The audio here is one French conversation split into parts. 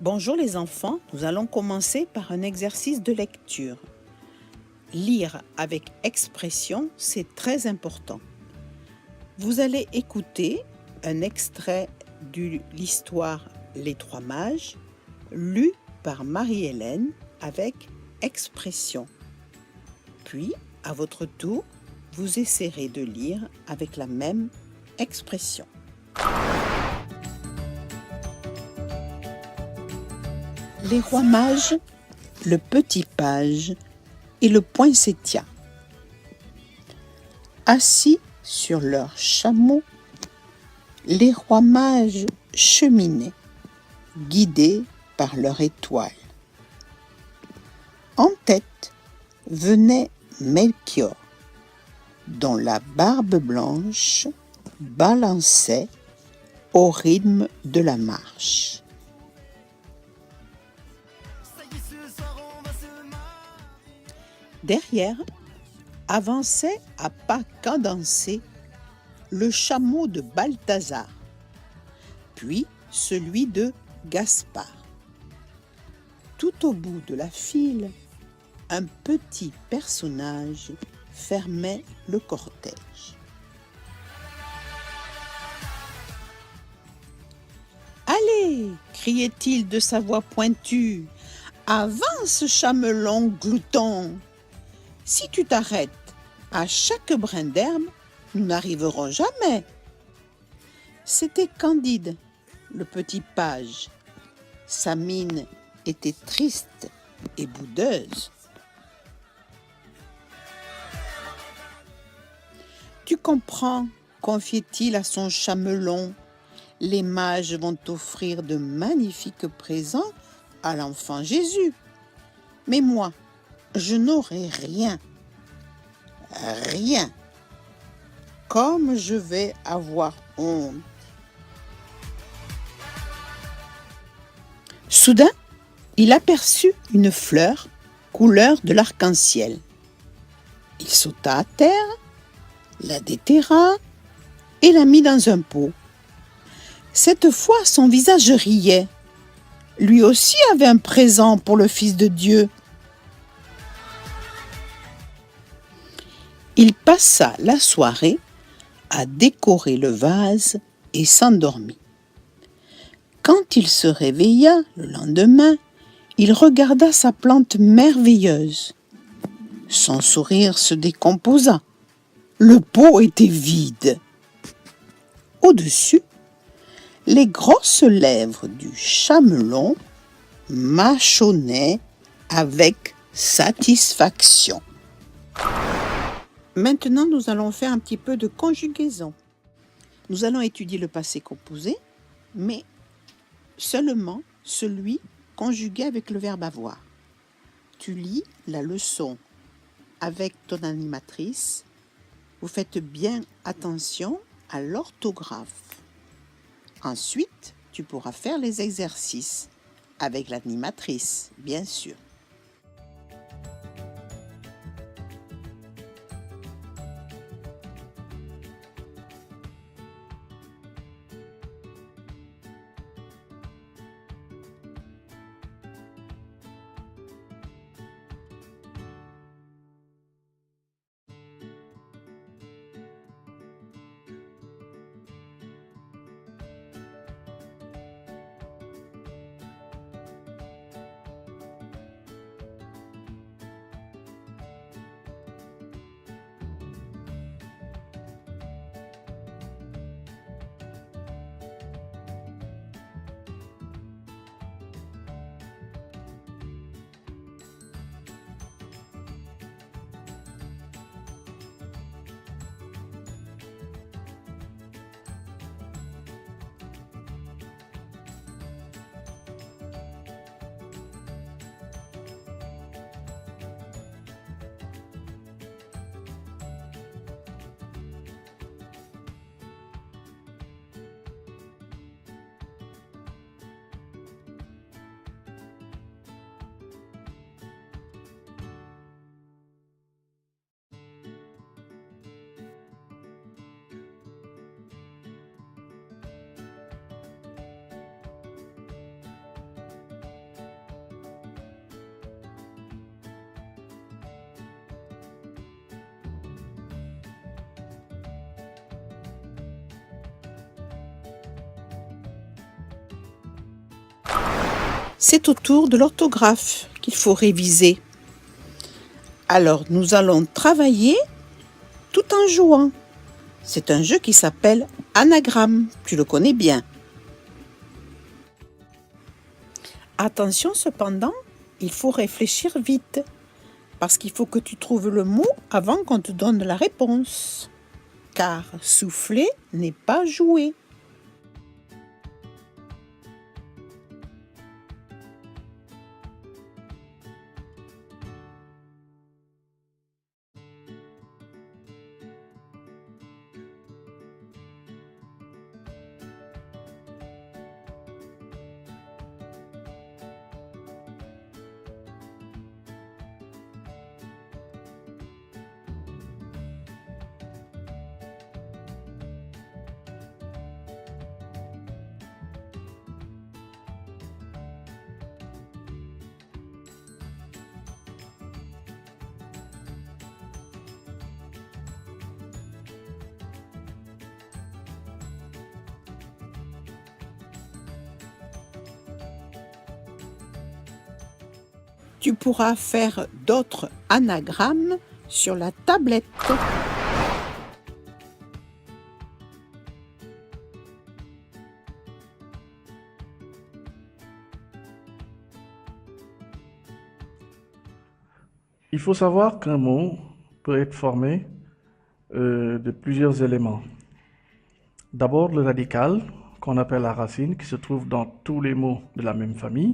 Bonjour les enfants, nous allons commencer par un exercice de lecture. Lire avec expression, c'est très important. Vous allez écouter un extrait de l'histoire Les Trois Mages, lu par Marie-Hélène avec expression. Puis, à votre tour, vous essaierez de lire avec la même expression. Les rois mages, le petit page et le poinsettia. Assis sur leurs chameaux, les rois mages cheminaient, guidés par leur étoile. En tête venait Melchior, dont la barbe blanche balançait au rythme de la marche. Derrière, avançait à pas cadencés le chameau de Balthazar, puis celui de Gaspard. Tout au bout de la file, un petit personnage fermait le cortège. « Allez !» criait-il de sa voix pointue. « Avance, chamelon glouton ! Si tu t'arrêtes à chaque brin d'herbe, nous n'arriverons jamais. » C'était Candide, le petit page. Sa mine était triste et boudeuse. « Tu comprends, confiait-il à son chamelon, les mages vont offrir de magnifiques présents à l'enfant Jésus. Mais moi, je n'aurai rien. Rien. Comme je vais avoir honte. » Soudain, il aperçut une fleur couleur de l'arc-en-ciel. Il sauta à terre, la déterra et la mit dans un pot. Cette fois, son visage riait. Lui aussi avait un présent pour le Fils de Dieu. Il passa la soirée à décorer le vase et s'endormit. Quand il se réveilla le lendemain, il regarda sa plante merveilleuse. Son sourire se décomposa. Le pot était vide. Au-dessus, les grosses lèvres du chamelon mâchonnaient avec satisfaction. Maintenant, nous allons faire un petit peu de conjugaison. Nous allons étudier le passé composé, mais seulement celui conjugué avec le verbe avoir. Tu lis la leçon avec ton animatrice. Vous faites bien attention à l'orthographe. Ensuite, tu pourras faire les exercices avec l'animatrice, bien sûr. C'est au tour de l'orthographe qu'il faut réviser. Alors, nous allons travailler tout en jouant. C'est un jeu qui s'appelle Anagramme. Tu le connais bien. Attention cependant, il faut réfléchir vite, parce qu'il faut que tu trouves le mot avant qu'on te donne la réponse. Car souffler n'est pas jouer. Tu pourras faire d'autres anagrammes sur la tablette. Il faut savoir qu'un mot peut être formé de plusieurs éléments. D'abord, le radical, qu'on appelle la racine, qui se trouve dans tous les mots de la même famille.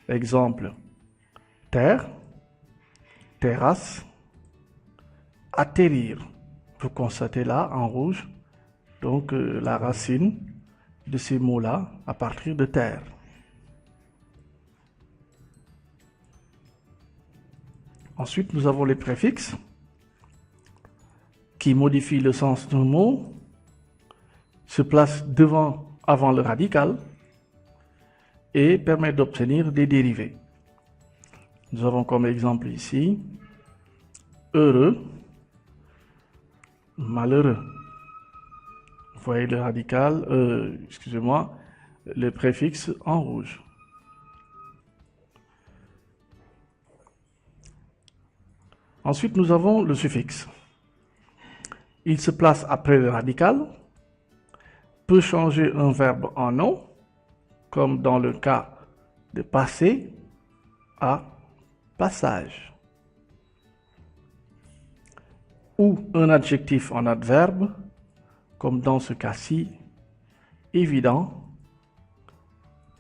Exemple, terre, terrasse, atterrir. Vous constatez là, en rouge, donc la racine de ces mots-là à partir de terre. Ensuite, nous avons les préfixes qui modifient le sens d'un mot, se placent avant le radical et permettent d'obtenir des dérivés. Nous avons comme exemple ici heureux, malheureux. Vous voyez le radical, le préfixe en rouge. Ensuite, nous avons le suffixe. Il se place après le radical, peut changer un verbe en nom, comme dans le cas de passer à passage, ou un adjectif en adverbe, comme dans ce cas-ci, évident,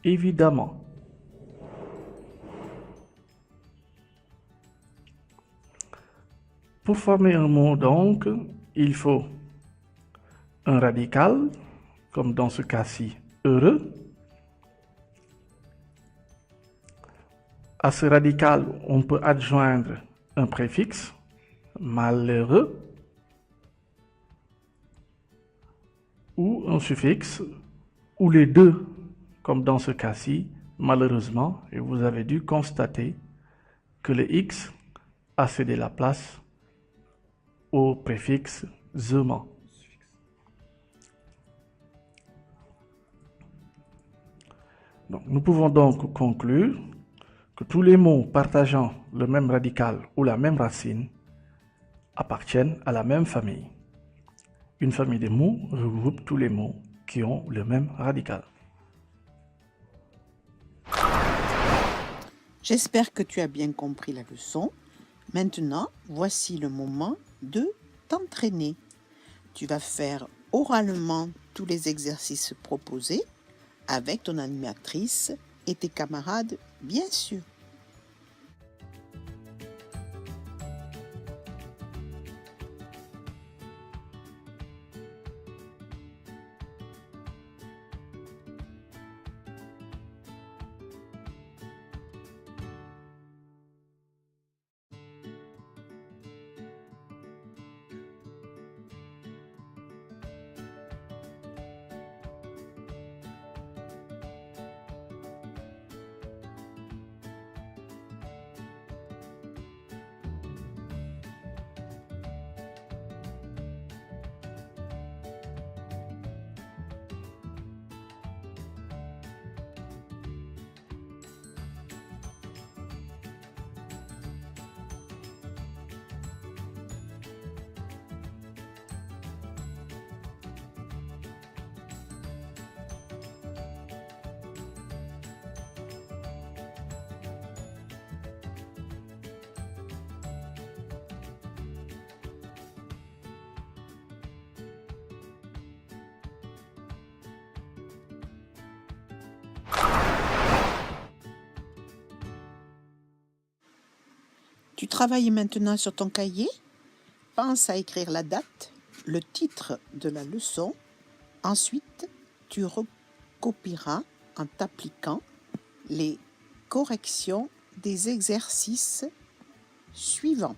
évidemment. Pour former un mot, donc, il faut un radical, comme dans ce cas-ci, heureux. À ce radical, on peut adjoindre un préfixe, malheureux, ou un suffixe, ou les deux, comme dans ce cas-ci, malheureusement, et vous avez dû constater que le X a cédé la place au préfixe -ement. Donc, nous pouvons donc conclure que tous les mots partageant le même radical ou la même racine appartiennent à la même famille. Une famille de mots regroupe tous les mots qui ont le même radical. J'espère que tu as bien compris la leçon. Maintenant, voici le moment de t'entraîner. Tu vas faire oralement tous les exercices proposés avec ton animatrice et tes camarades, bien sûr. Tu travailles maintenant sur ton cahier? Pense à écrire la date, le titre de la leçon. Ensuite, tu recopieras en t'appliquant les corrections des exercices suivants.